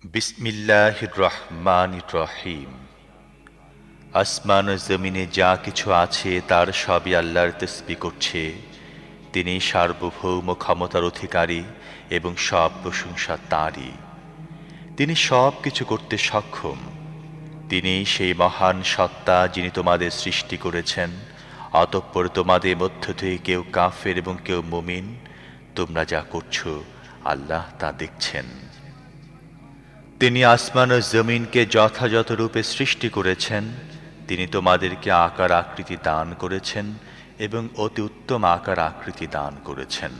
বিসমিল্লাহির রহমানির রহিম। আসমান ও জমিনে যা কিছু আছে তার সবই আল্লাহর তাসবিহ করছে। তিনি সার্বভৌম ক্ষমতার অধিকারী এবং সব প্রশংসা তাঁরই। তিনি সব কিছু করতে সক্ষম। তিনি সেই মহান সত্তা যিনি তোমাদের সৃষ্টি করেছেন, অতঃপর তোমাদের মধ্য থেকে কেউ কাফের এবং কেউ মুমিন। তোমরা যা করছো আল্লাহ তা দেখছেন। তিনি আসমান ও জমিনকে যথাযথ রূপে সৃষ্টি করেছেন। তিনি তোমাদেরকে আকার আকৃতি দান করেছেন এবং অতি উত্তম আকার আকৃতি দান করেছেন।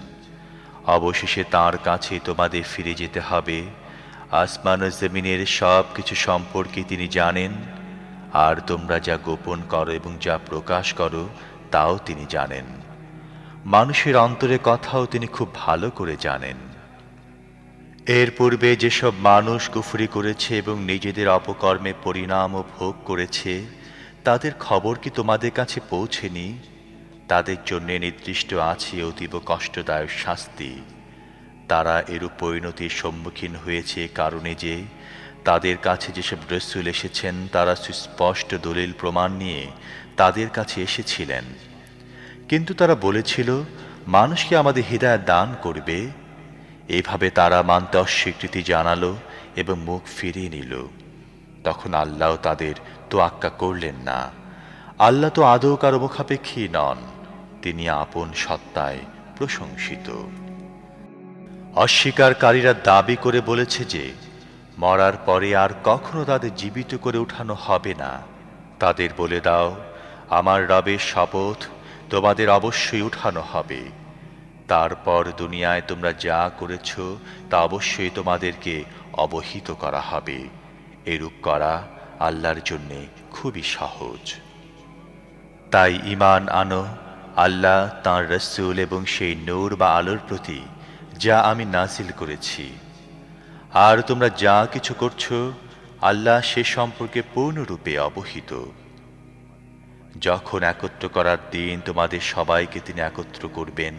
অবশেষে তাঁর কাছে তোমাদের ফিরে যেতে হবে। আসমান ও জমিনের সব কিছু সম্পর্কে তিনি জানেন, আর তোমরা যা গোপন করো এবং যা প্রকাশ করো তাও তিনি জানেন। মানুষের অন্তরে কথাও তিনি খুব ভালো করে জানেন। এর পূর্বে যেসব মানুষ কুফরি করেছে এবং নিজেদের অপকর্মে পরিণামও ভোগ করেছে, তাদের খবর কি তোমাদের কাছে পৌঁছেনি? তাদের জন্য নির্দিষ্ট আছে অতীব কষ্টদায়ক শাস্তি। তারা এরূপ পরিণতির সম্মুখীন হয়েছে কারণে যে তাদের কাছে যেসব রাসূল এসেছেন তারা সুস্পষ্ট দলিল প্রমাণ নিয়ে তাদের কাছে এসেছিলেন, কিন্তু তারা বলেছিল, মানুষ কি আমাদের হিদায়াত দান করবে? এইভাবে তারা মানতে অস্বীকৃতি জানালো এবং মুখ ফিরিয়ে নিল। তখন আল্লাহ তাদের তোয়াক্কা করলেন না। আল্লাহ তো আদৌ কারো মুখাপেক্ষী নন। তিনি আপন সত্তায় প্রশংসিত। অস্বীকারীরা দাবি করে বলেছে যে মরার পরে আর কখনো তাদের জীবিত করে উঠানো হবে না। তাদের বলে দাও, আমার রবের শপথ, তোমাদের অবশ্যই উঠানো হবে। তারপর দুনিয়ায় তোমরা যা করেছ তা অবশ্যই তোমাদেরকে অবহিত করা হবে। এরূপ করা আল্লাহর জন্যে খুবই সহজ। তাই ঈমান আনো আল্লাহ, তাঁর রাসূল এবং সেই নূর বা আলোর প্রতি যা আমি নাজিল করেছি। আর তোমরা যা কিছু করছো আল্লাহ সে সম্পর্কে পূর্ণরূপে অবহিত। যখন একত্র করার দিন তোমাদের সবাইকে তিনি একত্র করবেন,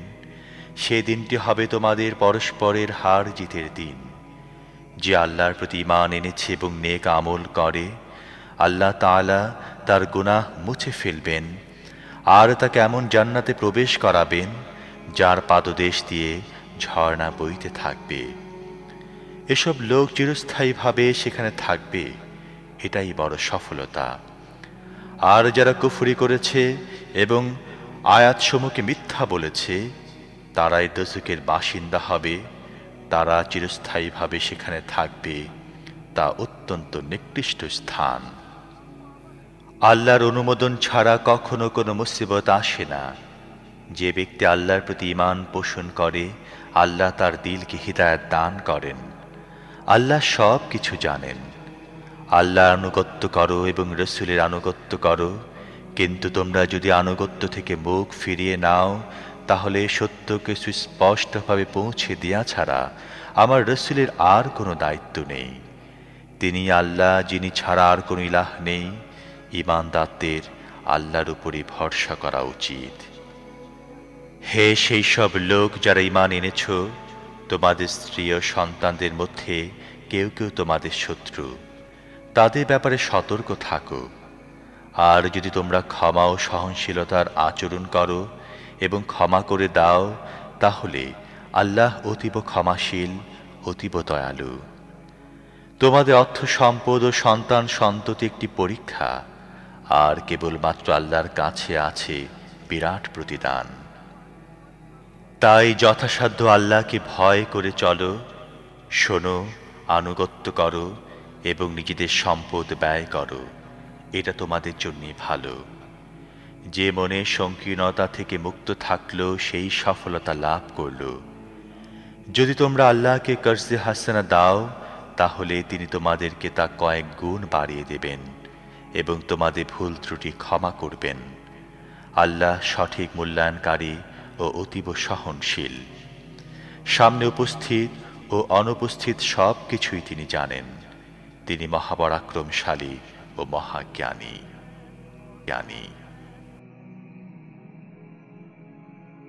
সে দিনটি হবে তোমাদের পরস্পরের হার জিতের দিন। যে আল্লাহর প্রতি ঈমান এনেছে এবং নেক আমল করে, আল্লাহ তাআলা তার গুনাহ মুছে ফেলবেন আর তাকে এমন জান্নাতে প্রবেশ করাবেন যার পাদদেশ দিয়ে ঝর্ণা বইতে থাকবে। এসব লোক চিরস্থায়ীভাবে সেখানে থাকবে। এটাই বড় সফলতা। আর যারা কুফরি করেছে এবং আয়াতসমূহকে মিথ্যা বলেছে, তারাই দোজখের বাসিন্দা হবে। তারা চিরস্থায়ীভাবে সেখানে থাকবে। তা অত্যন্ত নিকৃষ্ট স্থান। আল্লাহর অনুমোদন ছাড়া কখনো কোনো মুসিবত আসে না। যে ব্যক্তি আল্লাহর প্রতি ঈমান পোষণ করে, আল্লাহ তার দিলকে হিদায়াত দান করেন। আল্লাহ সব কিছু জানেন। আল্লাহর আনুগত্য করো এবং রাসূলের আনুগত্য করো। কিন্তু তোমরা যদি আনুগত্য থেকে মুখ ফিরিয়ে নাও, তাহলে সত্যকে সুস্পষ্টভাবে পৌঁছে দেয়া ছাড়া আমার রাসূলের আর কোনো দায়িত্ব নেই। তিনি আল্লাহ, যিনি ছাড়া আর কোনো ইলাহ নেই। ঈমানদারদের আল্লাহর উপরই ভরসা করা উচিত। হে সেই সব লোক যারা ঈমান এনেছ, তোমাদের স্ত্রী ও সন্তানদের মধ্যে কেউ কেউ তোমাদের শত্রু। তাদের ব্যাপারে সতর্ক থাকো। আর যদি তোমরা ক্ষমা ও সহনশীলতার আচরণ করো এবং ক্ষমা করে দাও, তাহলে আল্লাহ অতীব ক্ষমাশীল, অতীব দয়ালু। তোমাদের অর্থ সম্পদ ও সন্তান সন্ততি একটি পরীক্ষা, আর কেবলমাত্র আল্লাহর কাছে আছে বিরাট প্রতিদান। তাই যথাসাধ্য আল্লাহকে ভয় করে চলো, শোনো, আনুগত্য করো এবং নিজেদের সম্পদ ব্যয় করো। এটা তোমাদের জন্যই ভালো। যে মনে সংকীর্ণতা থেকে মুক্ত থাকলো সেই সফলতা লাভ করলো। যদি তোমরা আল্লাহকে কর্জে হাসানা দাও, তাহলে তিনি তোমাদেরকে তা কয়েক গুণ বাড়িয়ে দেবেন এবং তোমাদের ভুল ত্রুটি ক্ষমা করবেন। আল্লাহ সঠিক মূল্যায়নকারী ও অতীব সহনশীল। সামনে উপস্থিত ও অনুপস্থিত সব কিছুই তিনি জানেন। তিনি মহাপরাক্রমশালী ও মহাজ্ঞানী।